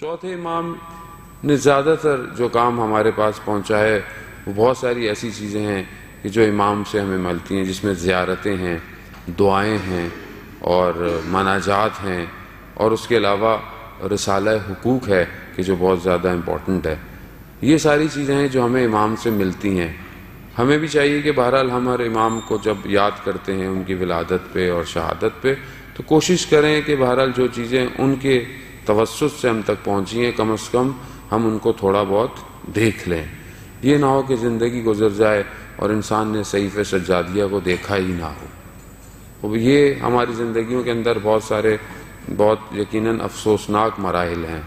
چوتھے امام نے زیادہ تر جو کام ہمارے پاس پہنچا ہے وہ بہت ساری ایسی چیزیں ہیں کہ جو امام سے ہمیں ملتی ہیں، جس میں زیارتیں ہیں، دعائیں ہیں اور مناجات ہیں، اور اس کے علاوہ رسالہ حقوق ہے کہ جو بہت زیادہ امپورٹنٹ ہے۔ یہ ساری چیزیں ہیں جو ہمیں امام سے ملتی ہیں۔ ہمیں بھی چاہیے کہ بہرحال ہم ہر امام کو جب یاد کرتے ہیں ان کی ولادت پہ اور شہادت پہ، تو کوشش کریں کہ بہرحال جو چیزیں ان کے توسط سے ہم تک پہنچی ہیں کم از کم ہم ان کو تھوڑا بہت دیکھ لیں۔ یہ نہ ہو کہ زندگی گزر جائے اور انسان نے صحیفہ سجادیہ کو دیکھا ہی نہ ہو۔ یہ ہماری زندگیوں کے اندر بہت یقیناً افسوسناک مراحل ہیں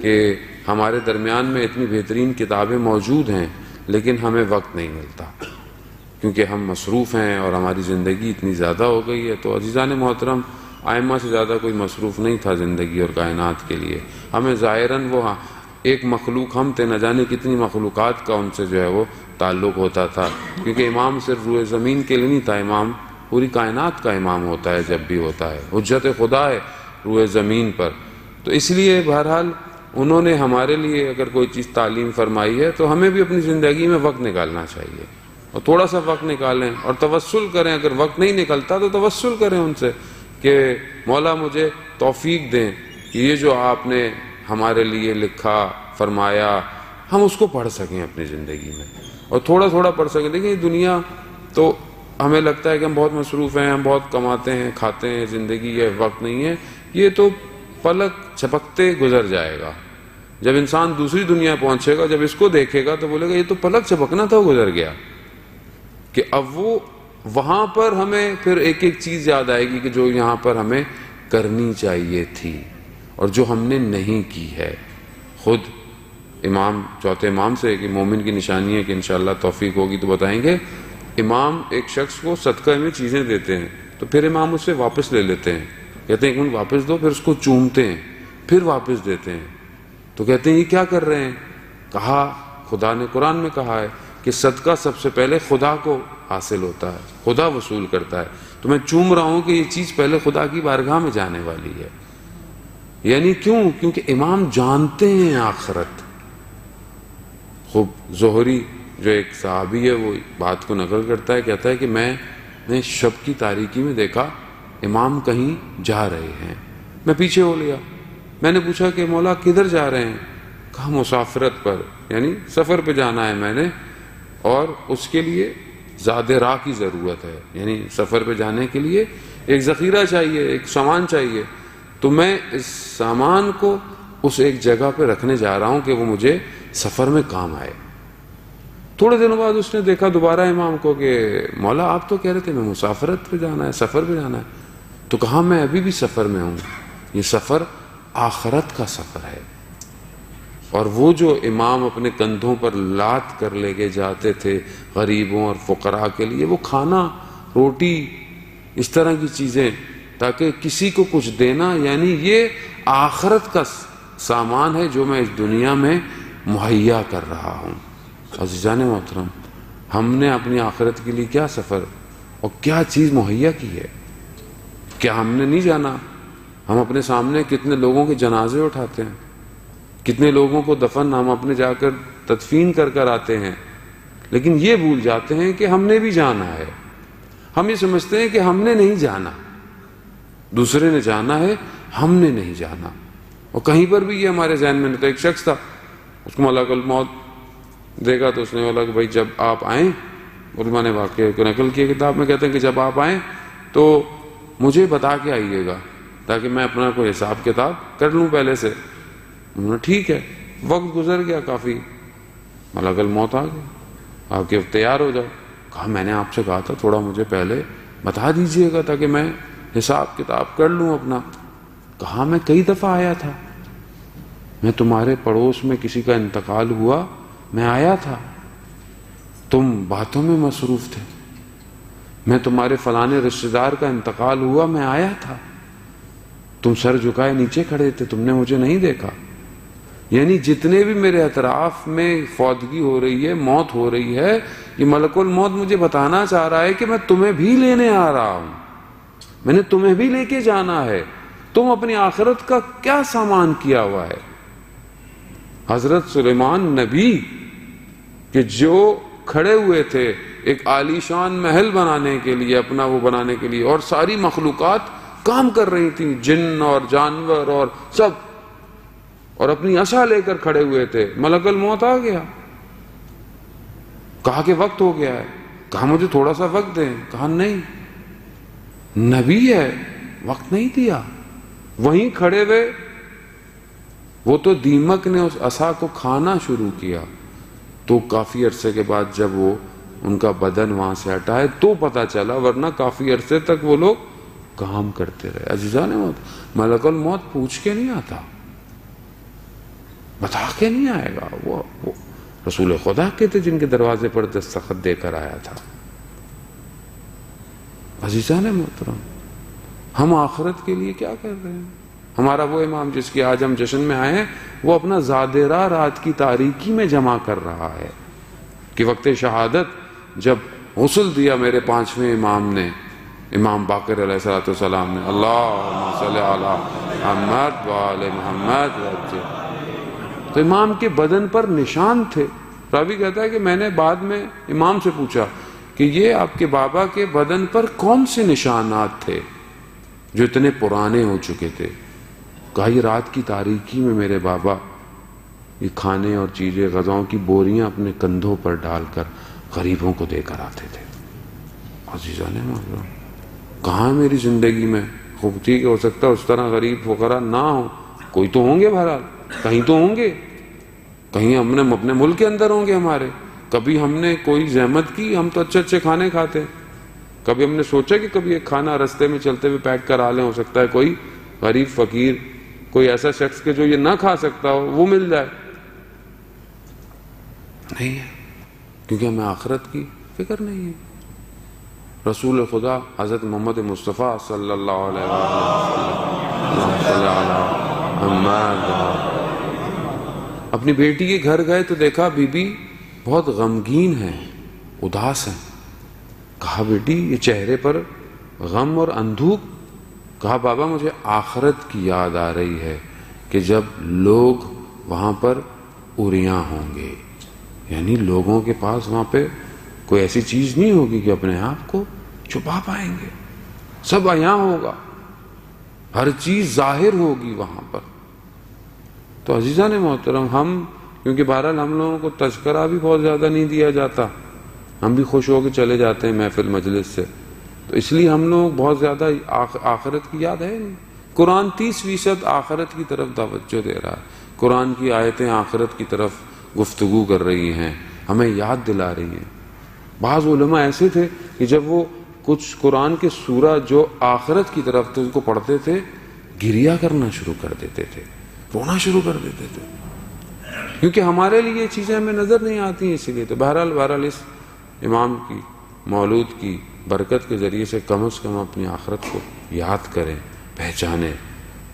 کہ ہمارے درمیان میں اتنی بہترین کتابیں موجود ہیں لیکن ہمیں وقت نہیں ملتا کیونکہ ہم مصروف ہیں اور ہماری زندگی اتنی زیادہ ہو گئی ہے۔ تو عزیزان محترم، ائمہ سے زیادہ کوئی مصروف نہیں تھا زندگی اور کائنات کے لیے۔ ہمیں ظاہراً وہ ایک مخلوق ہم تھے، نہ جانے کتنی مخلوقات کا ان سے جو ہے وہ تعلق ہوتا تھا، کیونکہ امام صرف روئے زمین کے لیے نہیں تھا، امام پوری کائنات کا امام ہوتا ہے جب بھی ہوتا ہے، حجت خدا ہے روئے زمین پر۔ تو اس لیے بہرحال انہوں نے ہمارے لیے اگر کوئی چیز تعلیم فرمائی ہے تو ہمیں بھی اپنی زندگی میں وقت نکالنا چاہیے، اور تھوڑا سا وقت نکالیں اور توسل کریں۔ اگر وقت نہیں نکلتا تو توسل کریں ان سے کہ مولا مجھے توفیق دیں کہ یہ جو آپ نے ہمارے لیے لکھا فرمایا ہم اس کو پڑھ سکیں اپنی زندگی میں، اور تھوڑا تھوڑا پڑھ سکیں۔ دیکھیں یہ دنیا تو ہمیں لگتا ہے کہ ہم بہت مصروف ہیں، ہم بہت کماتے ہیں، کھاتے ہیں، زندگی یہ وقت نہیں ہے، یہ تو پلک جھپکتے گزر جائے گا۔ جب انسان دوسری دنیا پہنچے گا، جب اس کو دیکھے گا تو بولے گا یہ تو پلک جھپکنا تھا، گزر گیا۔ کہ اب وہ وہاں پر ہمیں پھر ایک ایک چیز یاد آئے گی کہ جو یہاں پر ہمیں کرنی چاہیے تھی اور جو ہم نے نہیں کی ہے۔ خود امام چوتھے امام سے کہ مومن کی نشانی ہے کہ انشاءاللہ توفیق ہوگی تو بتائیں گے، امام ایک شخص کو صدقہ میں چیزیں دیتے ہیں تو پھر امام اس سے واپس لے لیتے ہیں، کہتے ہیں ایک منٹ واپس دو، پھر اس کو چومتے ہیں، پھر واپس دیتے ہیں۔ تو کہتے ہیں یہ کیا کر رہے ہیں؟ کہا خدا نے قرآن میں کہا ہے کہ صدقہ سب سے پہلے خدا کو حاصل ہوتا ہے، خدا وصول کرتا ہے، تو میں چوم رہا ہوں کہ یہ چیز پہلے خدا کی بارگاہ میں جانے والی ہے۔ یعنی کیوں؟ کیونکہ امام جانتے ہیں آخرت۔ خوب زہری جو ایک صحابی ہے وہ بات کو نقل کرتا ہے، کہتا ہے کہ میں نے شب کی تاریکی میں دیکھا امام کہیں جا رہے ہیں، میں پیچھے ہو لیا، میں نے پوچھا کہ مولا کدھر جا رہے ہیں؟ کہا مسافرت پر، یعنی سفر پہ جانا ہے میں نے، اور اس کے لیے زاد راہ کی ضرورت ہے، یعنی سفر پہ جانے کے لیے ایک ذخیرہ چاہیے، ایک سامان چاہیے، تو میں اس سامان کو اس ایک جگہ پہ رکھنے جا رہا ہوں کہ وہ مجھے سفر میں کام آئے۔ تھوڑے دنوں بعد اس نے دیکھا دوبارہ امام کو کہ مولا آپ تو کہہ رہے تھے میں مسافرت پہ جانا ہے، سفر پہ جانا ہے، تو کہا میں ابھی بھی سفر میں ہوں، یہ سفر آخرت کا سفر ہے۔ اور وہ جو امام اپنے کندھوں پر لاد کر لے کے جاتے تھے غریبوں اور فقراء کے لیے، وہ کھانا، روٹی، اس طرح کی چیزیں، تاکہ کسی کو کچھ دینا، یعنی یہ آخرت کا سامان ہے جو میں اس دنیا میں مہیا کر رہا ہوں۔ عزیزان محترم، ہم نے اپنی آخرت کے لیے کیا سفر اور کیا چیز مہیا کی ہے؟ کیا ہم نے نہیں جانا ہم اپنے سامنے کتنے لوگوں کے جنازے اٹھاتے ہیں، کتنے لوگوں کو دفن ہم اپنے جا کر تدفین کر کر آتے ہیں، لیکن یہ بھول جاتے ہیں کہ ہم نے بھی جانا ہے۔ ہم یہ سمجھتے ہیں کہ ہم نے نہیں جانا، دوسرے نے جانا ہے، ہم نے نہیں جانا۔ اور کہیں پر بھی یہ ہمارے ذہن میں نہیں تھا۔ ایک شخص تھا، اس کو ملک الموت دیکھا تو اس نے بولا کہ بھائی جب آپ آئیں، علماء نے واقعے کو نقل کیا کتاب میں، کہتے ہیں کہ جب آپ آئیں تو مجھے بتا کے آئیے گا تاکہ میں اپنا کوئی حساب کتاب کر لوں پہلے سے۔ انہوں نے ٹھیک ہے، وقت گزر گیا کافی، ملک الموت آ گیا، آپ کے تیار ہو جاؤ۔ کہا میں نے آپ سے کہا تھا تھوڑا مجھے پہلے بتا دیجئے گا تاکہ میں حساب کتاب کر لوں اپنا۔ کہا میں کئی دفعہ آیا تھا، میں تمہارے پڑوس میں کسی کا انتقال ہوا، میں آیا تھا، تم باتوں میں مصروف تھے، میں تمہارے فلانے رشتہ دار کا انتقال ہوا، میں آیا تھا، تم سر جھکائے نیچے کھڑے تھے، تم نے مجھے نہیں دیکھا۔ یعنی جتنے بھی میرے اطراف میں فوتگی ہو رہی ہے، موت ہو رہی ہے، یہ ملک الموت مجھے بتانا چاہ رہا ہے کہ میں تمہیں بھی لینے آ رہا ہوں، میں نے تمہیں بھی لے کے جانا ہے، تم اپنی آخرت کا کیا سامان کیا ہوا ہے؟ حضرت سلیمان نبی کہ جو کھڑے ہوئے تھے ایک عالیشان محل بنانے کے لیے، اپنا وہ بنانے کے لیے، اور ساری مخلوقات کام کر رہی تھیں، جن اور جانور اور سب، اور اپنی عصا لے کر کھڑے ہوئے تھے. ملک الموت آ گیا، کہا کہ وقت ہو گیا ہے. کہا مجھے تھوڑا سا وقت دیں. کہا نہیں، نبی ہے، وقت نہیں دیا. وہیں کھڑے ہوئے. وہ تو دیمک نے اس عصا کو کھانا شروع کیا، تو کافی عرصے کے بعد جب وہ ان کا بدن وہاں سے ہٹا ہے تو پتا چلا، ورنہ کافی عرصے تک وہ لوگ کام کرتے رہے. عزیزان موت، ملک الموت پوچھ کے نہیں آتا، بتا کے نہیں آئے گا. وہ رسول خدا کے تھے جن کے دروازے پر دستخط دے کر آیا تھا. عزیزان محترم، ہم آخرت کے لیے کیا کر رہے ہیں؟ ہمارا وہ امام جس کی آج ہم جشن میں آئے ہیں، وہ اپنا زادرہ رات کی تاریکی میں جمع کر رہا ہے کہ وقت شہادت جب غسل دیا میرے پانچویں امام نے، امام باقر علیہ السلام نے، اللہم صلی علی محمد وآل محمد، تو امام کے بدن پر نشان تھے. راوی کہتا ہے کہ میں نے بعد میں امام سے پوچھا کہ یہ آپ کے بابا کے بدن پر کون سے نشانات تھے جو اتنے پرانے ہو چکے تھے؟ کہا یہ رات کی تاریکی میں میرے بابا یہ کھانے اور چیزیں غذاؤں کی بوریاں اپنے کندھوں پر ڈال کر غریبوں کو دے کر آتے تھے. عزیزان محترم، کہاں میری زندگی میں خوب ٹھیک ہو سکتا ہے اس طرح غریب فقراء نہ ہو، کوئی تو ہوں گے، بہرحال کہیں تو ہوں گے، کہیں ہم نے اپنے ملک کے اندر ہوں گے ہمارے. کبھی ہم نے کوئی زحمت کی، ہم تو اچھے اچھے کھانے کھاتے ہیں. کبھی ہم نے سوچا کہ کبھی ایک کھانا رستے میں چلتے ہوئے پیک کرا لیں، ہو سکتا ہے کوئی غریب فقیر، کوئی ایسا شخص کہ جو یہ نہ کھا سکتا ہو وہ مل جائے. نہیں ہے، کیونکہ ہمیں آخرت کی فکر نہیں ہے. رسول خدا حضرت محمد مصطفیٰ صلی اللہ علیہ وسلم اپنی بیٹی کے گھر گئے تو دیکھا بی بی بہت غمگین ہے، اداس ہے. کہا بیٹی یہ چہرے پر غم اور اندوہ؟ کہا بابا مجھے آخرت کی یاد آ رہی ہے کہ جب لوگ وہاں پر اریاں ہوں گے، یعنی لوگوں کے پاس وہاں پہ کوئی ایسی چیز نہیں ہوگی کہ اپنے آپ کو چھپا پائیں گے، سب عیاں ہوگا، ہر چیز ظاہر ہوگی وہاں پر. تو عزیزان محترم، ہم کیونکہ بہرحال ہم لوگوں کو تذکرہ بھی بہت زیادہ نہیں دیا جاتا، ہم بھی خوش ہو کے چلے جاتے ہیں محفل مجلس سے، تو اس لیے ہم لوگ بہت زیادہ آخرت کی یاد ہے نہیں. قرآن 30% آخرت کی طرف توجہ دے رہا ہے. قرآن کی آیتیں آخرت کی طرف گفتگو کر رہی ہیں، ہمیں یاد دلا رہی ہیں. بعض علماء ایسے تھے کہ جب وہ کچھ قرآن کے سورہ جو آخرت کی طرف تھے ان کو پڑھتے تھے، گریہ کرنا شروع کر دیتے تھے، رونا شروع کر دیتے تھے، کیونکہ ہمارے لیے یہ چیزیں ہمیں نظر نہیں آتی ہیں. اسی لیے تو بہرحال اس امام کی مولود کی برکت کے ذریعے سے کم از کم اپنی آخرت کو یاد کریں، پہچانیں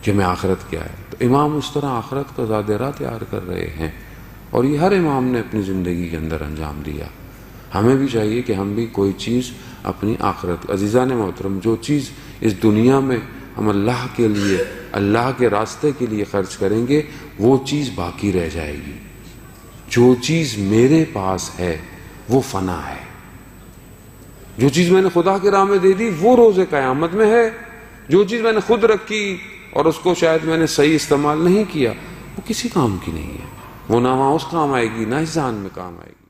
کہ میں آخرت کیا ہے. تو امام اس طرح آخرت کا زادرہ تیار کر رہے ہیں، اور یہ ہر امام نے اپنی زندگی کے اندر انجام دیا. ہمیں بھی چاہیے کہ ہم بھی کوئی چیز اپنی آخرت. عزیزان محترم، جو چیز اس دنیا میں ہم اللہ کے لیے، اللہ کے راستے کے لیے خرچ کریں گے، وہ چیز باقی رہ جائے گی. جو چیز میرے پاس ہے وہ فنا ہے. جو چیز میں نے خدا کے راہ میں دے دی وہ روز قیامت میں ہے. جو چیز میں نے خود رکھی اور اس کو شاید میں نے صحیح استعمال نہیں کیا، وہ کسی کام کی نہیں ہے. وہ نہ وہاں اس کام آئے گی، نہ اس جہان میں کام آئے گی.